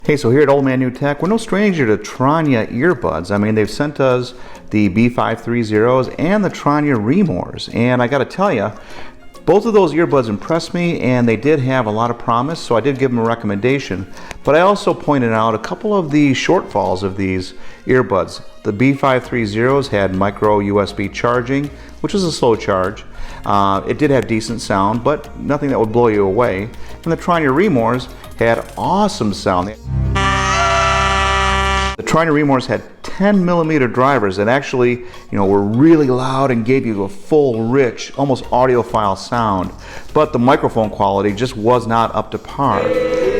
Hey, so here at Old Man New Tech, we're no stranger to Tranya earbuds. I mean, they've sent us the B530s and the Tranya Rimors, and I gotta tell you, both of those earbuds impressed me, and they did have a lot of promise, so I did give them a recommendation. But I also pointed out a couple of the shortfalls of these earbuds. The B530s had micro USB charging, which is a slow charge. It did have decent sound, but nothing that would blow you away. And the Tranya Rimors had awesome sound. The Tranya Rimors had 10mm drivers that actually, were really loud and gave you a full, rich, almost audiophile sound. But the microphone quality just was not up to par.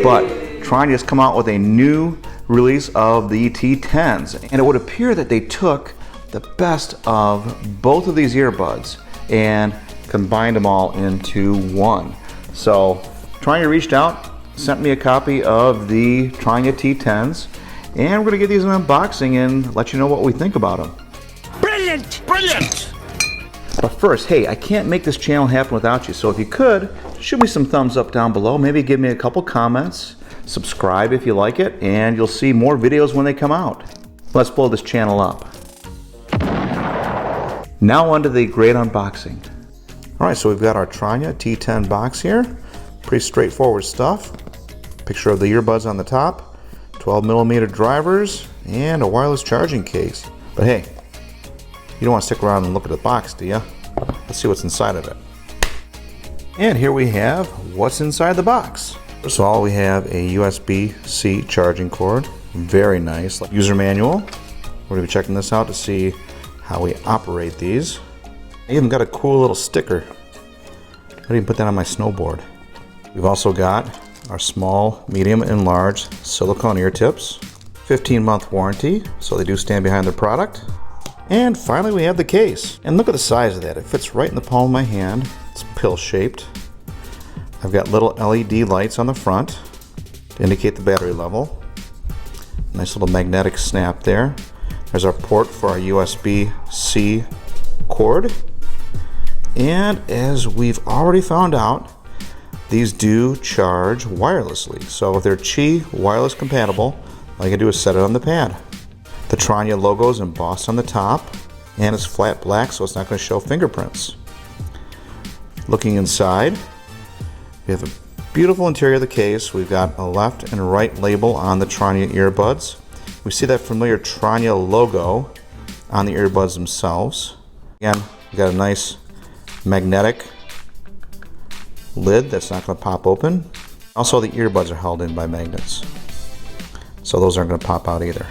But Tranya has come out with a new release of the T10s, and it would appear that they took the best of both of these earbuds and combined them all into one. So Tranya reached out, sent me a copy of the Tranya T10s, and we're going to get these in unboxing and let you know what we think about them. Brilliant! Brilliant! But first, hey, I can't make this channel happen without you, so if you could, shoot me some thumbs up down below, maybe give me a couple comments, subscribe if you like it, and you'll see more videos when they come out. Let's blow this channel up. Now onto the great unboxing. Alright, so we've got our Tranya T10 box here. Pretty straightforward stuff. Picture of the earbuds on the top, 12mm drivers, and a wireless charging case. But hey, you don't want to stick around and look at the box, do you? Let's see what's inside of it. And here we have what's inside the box. First of all, we have a USB-C charging cord. Very nice. User manual. We're going to be checking this out to see how we operate these. I even got a cool little sticker. I didn't even put that on my snowboard. We've also got our small, medium, and large silicone ear tips. 15-month warranty, so they do stand behind their product. And finally we have the case. And look at the size of that. It fits right in the palm of my hand. It's pill-shaped. I've got little LED lights on the front to indicate the battery level. Nice little magnetic snap there. There's our port for our USB-C cord. And as we've already found out, these do charge wirelessly. So if they're Qi wireless compatible, all you can do is set it on the pad. The Tranya logo is embossed on the top, and it's flat black, so it's not going to show fingerprints. Looking inside, we have a beautiful interior of the case. We've got a left and right label on the Tranya earbuds. We see that familiar Tranya logo on the earbuds themselves. Again, we got a nice magnetic lid that's not going to pop open. Also, the earbuds are held in by magnets, so those aren't going to pop out either.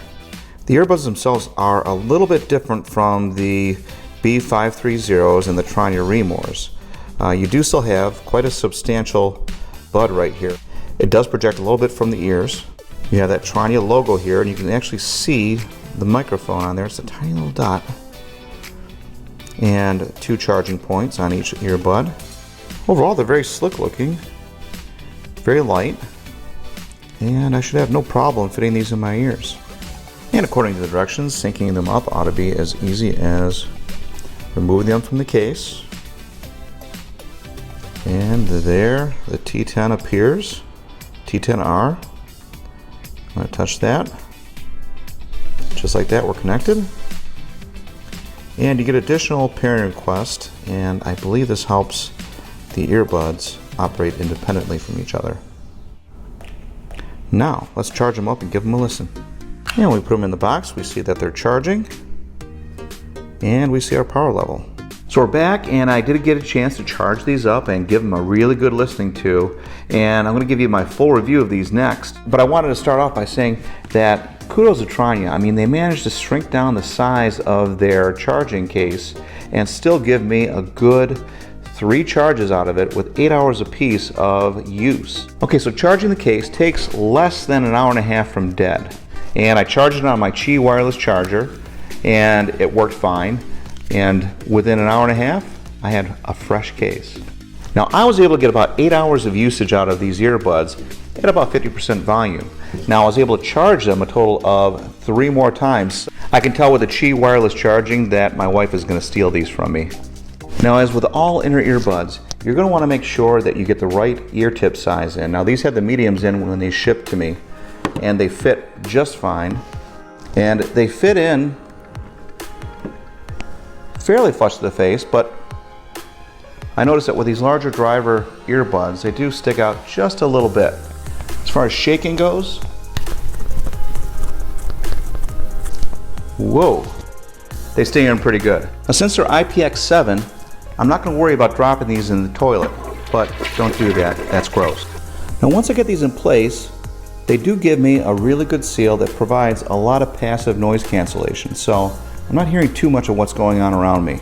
The earbuds themselves are a little bit different from the B530s and the Tranya Rimors. You do still have quite a substantial bud right here. It does project a little bit from the ears. You have that Tranya logo here, and you can actually see the microphone on there. It's a tiny little dot. And 2 charging points on each earbud. Overall, they're very slick looking, very light, and I should have no problem fitting these in my ears. And according to the directions, syncing them up ought to be as easy as removing them from the case. And there, the T10 appears, T10R. I'm going to touch that. Just like that, we're connected. And you get additional pairing requests, and I believe this helps the earbuds operate independently from each other. Now, let's charge them up and give them a listen. And when we put them in the box, we see that they're charging, and we see our power level. So we're back, and I did get a chance to charge these up and give them a really good listening to, and I'm going to give you my full review of these next. But I wanted to start off by saying that kudos to Tranya. I mean, they managed to shrink down the size of their charging case and still give me a good 3 charges out of it with 8 hours apiece of use. Okay, so charging the case takes less than an hour and a half from dead. And I charged it on my Qi wireless charger, and it worked fine. And within an hour and a half, I had a fresh case. Now, I was able to get about 8 hours of usage out of these earbuds at about 50% volume. Now, I was able to charge them a total of 3 more times. I can tell with the Qi wireless charging that my wife is going to steal these from me. Now, as with all inner earbuds, you're going to want to make sure that you get the right ear tip size in. Now, these had the mediums in when they shipped to me. and they fit just fine. And they fit in fairly flush to the face, but I noticed that with these larger driver earbuds, they do stick out just a little bit. As far as shaking goes, whoa, they stay in pretty good. Now since they're IPX7, I'm not going to worry about dropping these in the toilet, but don't do that, that's gross. Now once I get these in place, they do give me a really good seal that provides a lot of passive noise cancellation, so I'm not hearing too much of what's going on around me.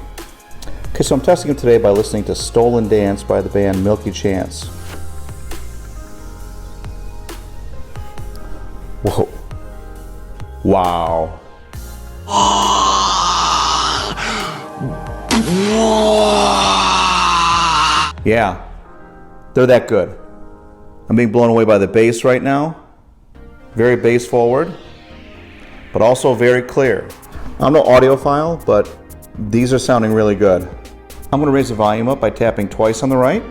Okay, so I'm testing them today by listening to Stolen Dance by the band Milky Chance. Whoa. Wow. Yeah, they're that good. I'm being blown away by the bass right now. Very bass forward, but also very clear. I'm no audiophile, but these are sounding really good. I'm going to raise the volume up by tapping twice on the right,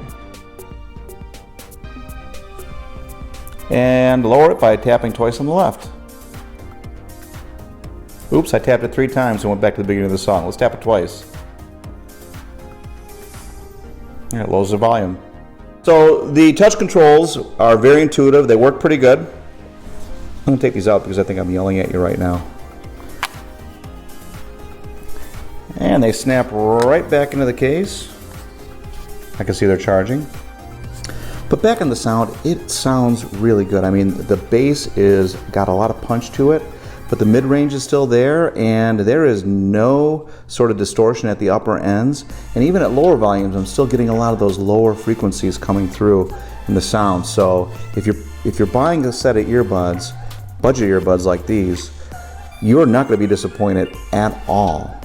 and lower it by tapping twice on the left. Oops, I tapped it 3 times and went back to the beginning of the song. Let's tap it twice. Yeah, it lowers the volume. So the touch controls are very intuitive. They work pretty good. I'm going to take these out because I think I'm yelling at you right now. And they snap right back into the case. I can see they're charging. But back on the sound, it sounds really good. I mean, the bass is got a lot of punch to it, but the mid-range is still there, and there is no sort of distortion at the upper ends. And even at lower volumes, I'm still getting a lot of those lower frequencies coming through in the sound. So if you're buying a set of earbuds, budget earbuds like these, you're not going to be disappointed at all.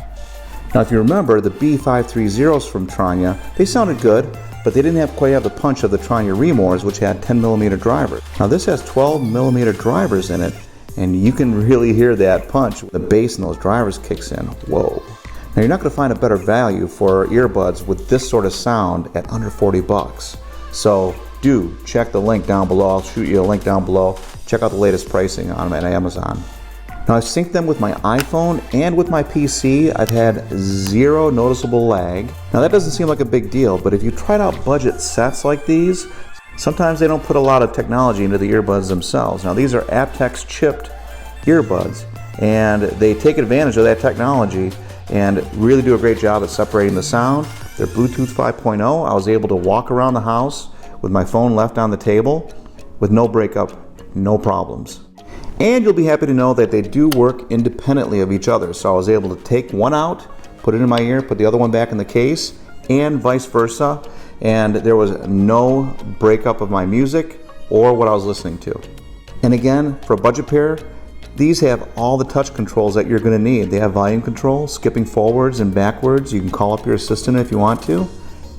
Now, if you remember the B530s from Tranya, they sounded good, but they didn't quite have the punch of the Tranya Rimors, which had 10mm drivers. Now this has 12mm drivers in it, and you can really hear that punch. The bass in those drivers kicks in. Whoa. Now you're not going to find a better value for earbuds with this sort of sound at under 40 bucks. So do check the link down below. I'll shoot you a link down below. Check out the latest pricing on them at Amazon. Now I've synced them with my iPhone and with my PC. I've had 0 noticeable lag. Now that doesn't seem like a big deal, but if you tried out budget sets like these, sometimes they don't put a lot of technology into the earbuds themselves. Now these are aptX chipped earbuds, and they take advantage of that technology and really do a great job at separating the sound. They're Bluetooth 5.0. I was able to walk around the house with my phone left on the table with no breakup, no problems. And you'll be happy to know that they do work independently of each other. So I was able to take one out, put it in my ear, put the other one back in the case, and vice versa. And there was no breakup of my music or what I was listening to. And again, for a budget pair, these have all the touch controls that you're going to need. They have volume control, skipping forwards and backwards. You can call up your assistant if you want to.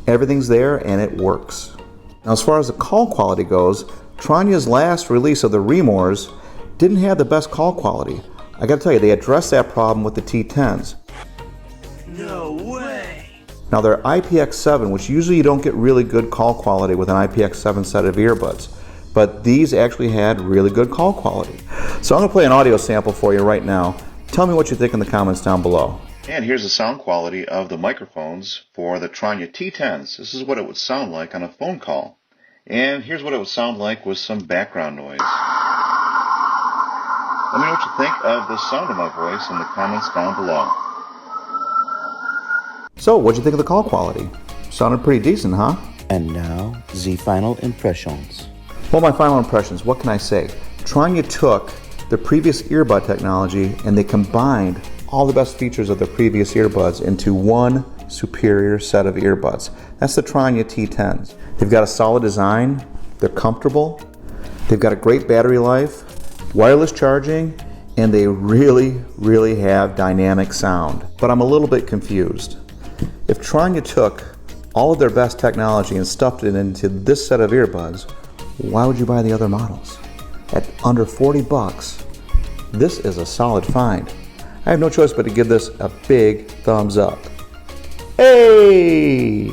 Everything's there and it works. Now as far as the call quality goes, Tranya's last release of the Rimors didn't have the best call quality. I gotta tell you, they addressed that problem with the T10s. No way! Now they're IPX7, which usually you don't get really good call quality with an IPX7 set of earbuds. But these actually had really good call quality. So I'm gonna play an audio sample for you right now. Tell me what you think in the comments down below. And here's the sound quality of the microphones for the Tranya T10s. This is what it would sound like on a phone call. And here's what it would sound like with some background noise. Let me know what you think of the sound of my voice in the comments down below. So, what'd you think of the call quality? Sounded pretty decent, huh? And now, the final impressions. Well, my final impressions, what can I say? Tranya took the previous earbud technology and they combined all the best features of the previous earbuds into one superior set of earbuds. That's the Tranya T10s. They've got a solid design, they're comfortable, they've got a great battery life, wireless charging, and they really have dynamic sound. But I'm a little bit confused. If Tranya took all of their best technology and stuffed it into this set of earbuds, why would you buy the other models? At under 40 bucks, this is a solid find. I have no choice but to give this a big thumbs up. Hey!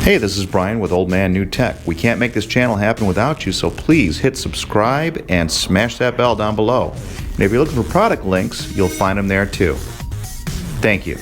Hey, this is Brian with Old Man New Tech. We can't make this channel happen without you, so please hit subscribe and smash that bell down below. And if you're looking for product links, you'll find them there too. Thank you.